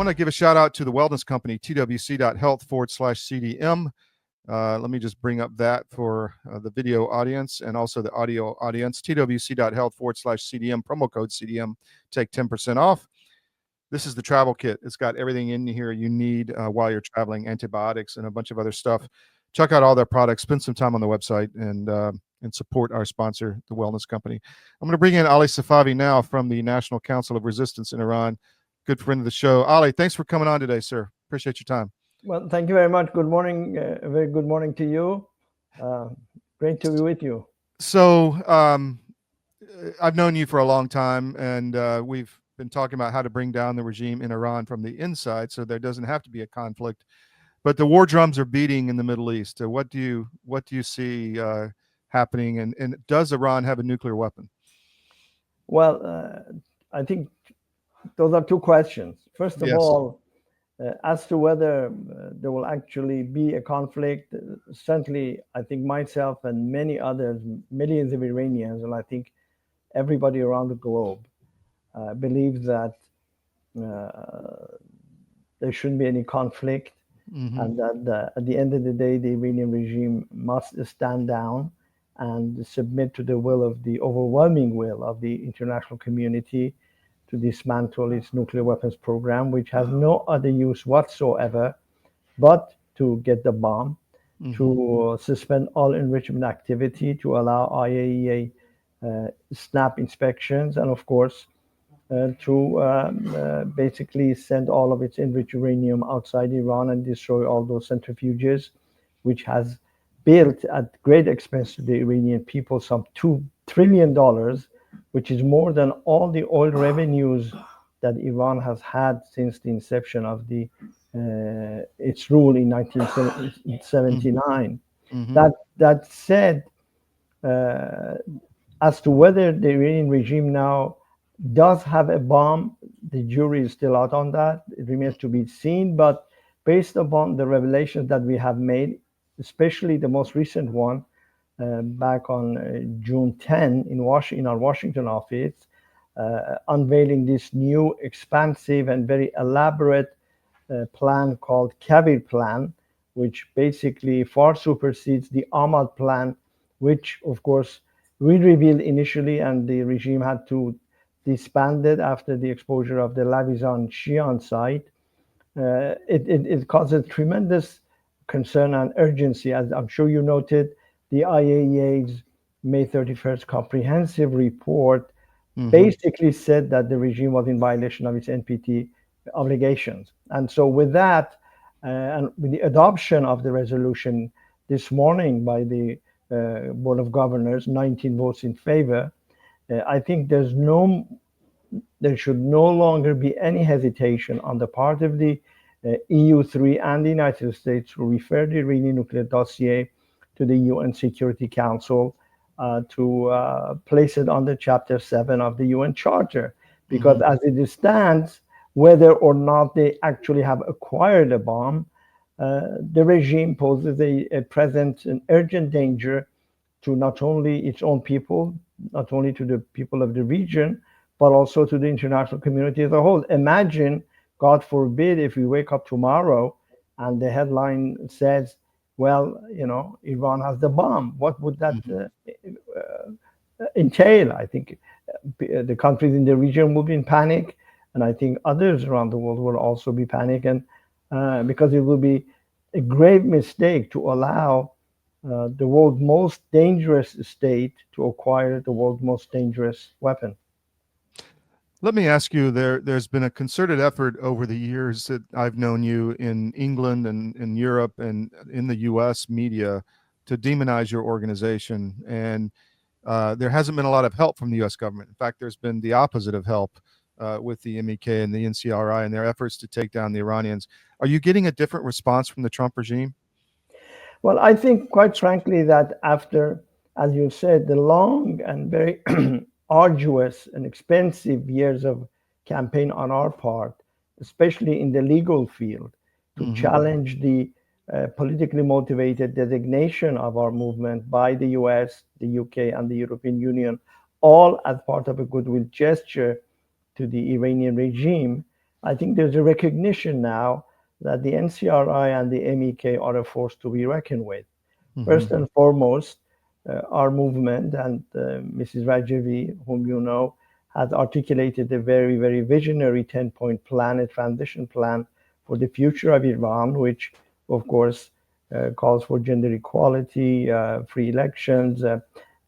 want to give a shout out to the wellness company, twc.health/CDM. Let me just bring up that for the video audience and also the audio audience. twc.health/CDM, promo code CDM, take 10% off. This is the travel kit. It's got everything in here you need while you're traveling, antibiotics and a bunch of other stuff. Check out all their products. Spend some time on the website and support our sponsor, the Wellness Company. I'm going to bring in Ali Safavi now from the National Council of Resistance in Iran. Good friend of the show. Ali, thanks for coming on today, sir. Appreciate your time. Well, thank you very much. Good morning. A very good morning to you. Great to be with you. So I've known you for a long time, and we've been talking about how to bring down the regime in Iran from the inside so there doesn't have to be a conflict. But the war drums are beating in the Middle East. What do you see happening, and does Iran have a nuclear weapon? Well, I think those are two questions. First of all, as to whether there will actually be a conflict, certainly I think myself and many others, millions of Iranians, and I think everybody around the globe believes that there shouldn't be any conflict, and that at the end of the day, the Iranian regime must stand down and submit to the will of the overwhelming will of the international community to dismantle its nuclear weapons program, which has no other use whatsoever but to get the bomb, to suspend all enrichment activity, to allow IAEA snap inspections, and of course, to basically send all of its enriched uranium outside Iran and destroy all those centrifuges, which has built at great expense to the Iranian people some $2 trillion, which is more than all the oil revenues that Iran has had since the inception of its rule in 1979. That said, as to whether the Iranian regime now does have a bomb, the jury is still out on that. It remains to be seen. But based upon the revelations that we have made, especially the most recent one back on June 10 in our Washington office, unveiling this new expansive and very elaborate plan called Kavir Plan, which basically far supersedes the Ahmad Plan, which of course we revealed initially, and the regime had to disband it after the exposure of the Lavizan Shian site. It causes tremendous concern and urgency. As I'm sure you noted, the IAEA's May 31st comprehensive report basically said that the regime was in violation of its NPT obligations. And so with that, and with the adoption of the resolution this morning by the Board of Governors, 19 votes in favor, I think there should no longer be any hesitation on the part of the EU3 and the United States to refer the Iranian nuclear dossier to the UN Security Council to place it under Chapter 7 of the UN Charter. Because as it stands, whether or not they actually have acquired a bomb, the regime poses a present and urgent danger to not only its own people, not only to the people of the region, but also to the international community as a whole. Imagine, God forbid, if we wake up tomorrow and the headline says, well, Iran has the bomb. What would that entail? I think the countries in the region will be in panic, and I think others around the world will also be panicking, because it will be a grave mistake to allow the world's most dangerous state to acquire the world's most dangerous weapon. Let me ask you, there's been a concerted effort over the years that I've known you in England and in Europe and in the US media to demonize your organization. And there hasn't been a lot of help from the US government. In fact, there's been the opposite of help with the MEK and the NCRI and their efforts to take down the Iranians. Are you getting a different response from the Trump regime? Well, I think, quite frankly, that after, as you said, the long and very arduous and expensive years of campaign on our part, especially in the legal field, to challenge the politically motivated designation of our movement by the US, the UK, and the European Union, all as part of a goodwill gesture to the Iranian regime, I think there's a recognition now that the NCRI and the MEK are a force to be reckoned with. Hmm. First and foremost, our movement and Mrs. Rajavi, whom you know, has articulated a very, very visionary 10-point plan, a transition plan for the future of Iran, which, of course, calls for gender equality, free elections,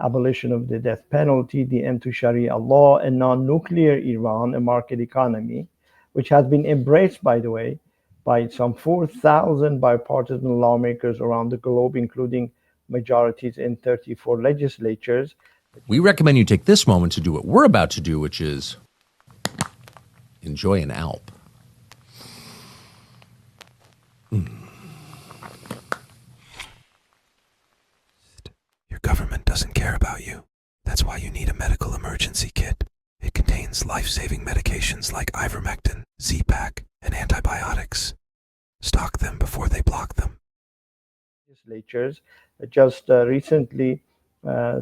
abolition of the death penalty, the end to Sharia law, a non nuclear Iran, a market economy, which has been embraced, by the way, by some 4,000 bipartisan lawmakers around the globe, including majorities in 34 legislatures. We recommend you take this moment to do what we're about to do, which is enjoy an Alp. Your government doesn't care about you. That's why you need a medical emergency kit. It contains life-saving medications like ivermectin, Z-Pak, and antibiotics. Stock them before they block them. Legislatures just recently,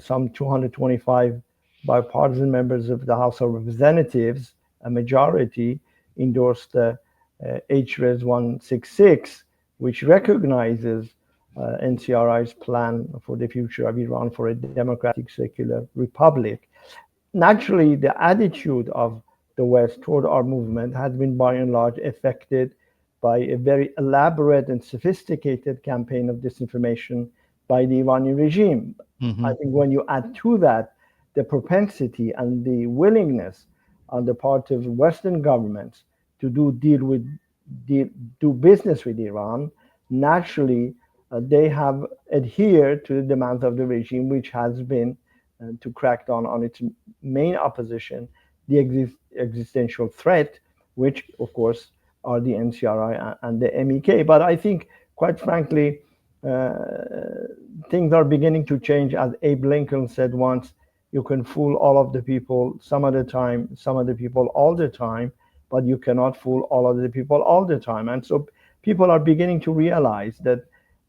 some 225 bipartisan members of the House of Representatives, a majority, endorsed HRES 166, which recognizes NCRI's plan for the future of Iran for a democratic secular republic. Naturally, the attitude of the West toward our movement has been by and large affected by a very elaborate and sophisticated campaign of disinformation by the Iranian regime. Hmm. I think when you add to that the propensity and the willingness on the part of Western governments to do business with Iran, naturally they have adhered to the demands of the regime, which has been to crack down on its main opposition, the existential threat, which of course are the NCRI and the MEK. But I think, quite frankly, uh, things are beginning to change. As Abe Lincoln said once, you can fool all of the people some of the time, some of the people all the time, but you cannot fool all of the people all the time. And so people are beginning to realize that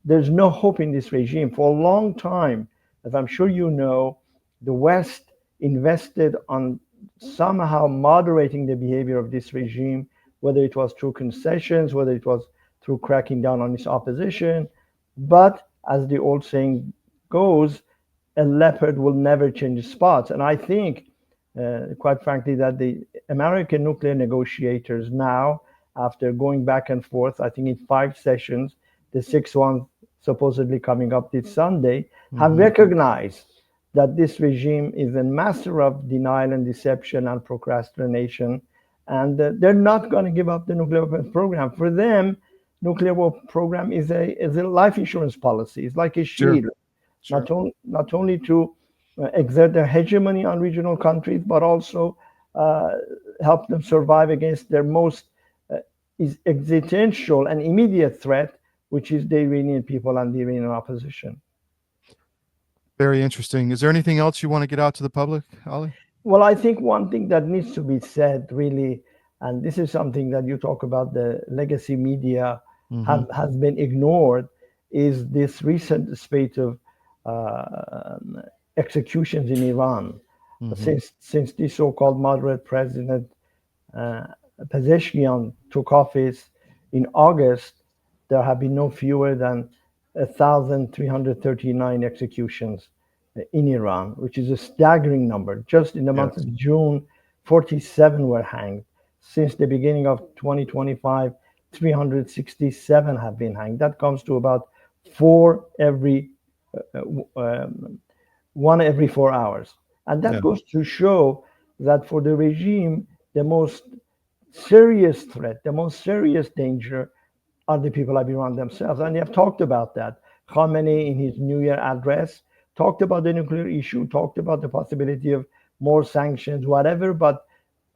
there's no hope in this regime. For a long time, as I'm sure you know, the West invested on somehow moderating the behavior of this regime, whether it was through concessions, whether it was through cracking down on its opposition. But as the old saying goes, a leopard will never change spots. And I think, quite frankly, that the American nuclear negotiators now, after going back and forth, I think in 5 sessions, the sixth one supposedly coming up this Sunday, have Hmm. recognized that this regime is a master of denial and deception and procrastination, and they're not going to give up the nuclear weapons program. For them, nuclear program is a life insurance policy. It's like a Sure. shield, Sure. not only to exert their hegemony on regional countries, but also uh, help them survive against their most uh, existential and immediate threat, which is the Iranian people and the Iranian opposition. Very interesting. Is there anything else you want to get out to the public, Ali? Well, I think one thing that needs to be said, really, and this is something that you talk about, the legacy media Hmm. has been ignored, is this recent spate of uh, executions in Iran. Hmm. Since the so-called moderate president uh, Pezeshkian took office in August, there have been no fewer than 1,339 executions in Iran, which is a staggering number. Just in the month Yes. of June, 47 were hanged. Since the beginning of 2025, 367 have been hanged. That comes to about four every uh, um, 1 every 4 hours. And that Yeah. goes to show that for the regime, the most serious threat, the most serious danger are the people of Iran themselves. And they have talked about that. Khamenei, in his New Year address, talked about the nuclear issue, talked about the possibility of more sanctions, whatever. But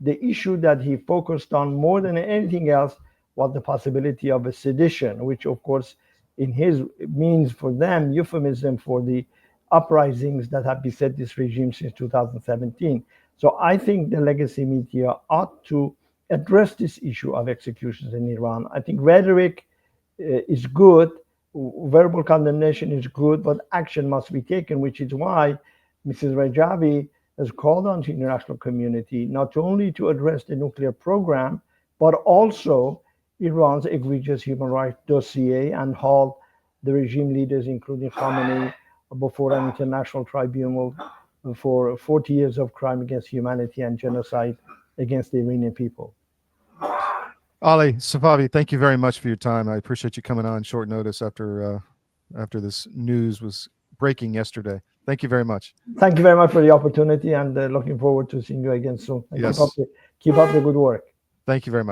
the issue that he focused on more than anything else was the possibility of a sedition, which, of course, in his means for them euphemism for the uprisings that have beset this regime since 2017. So I think the legacy media ought to address this issue of executions in Iran. I think rhetoric is good, verbal condemnation is good, but action must be taken, which is why Mrs. Rajavi has called on the international community not only to address the nuclear program, but also Iran's egregious human rights dossier and hold the regime leaders, including Khamenei, before an international tribunal for 40 years of crime against humanity and genocide against the Iranian people. Ali Safavi, thank you very much for your time. I appreciate you coming on short notice after this news was breaking yesterday. Thank you very much. Thank you very much for the opportunity, and looking forward to seeing you again soon. And Yes. keep up the good work. Thank you very much.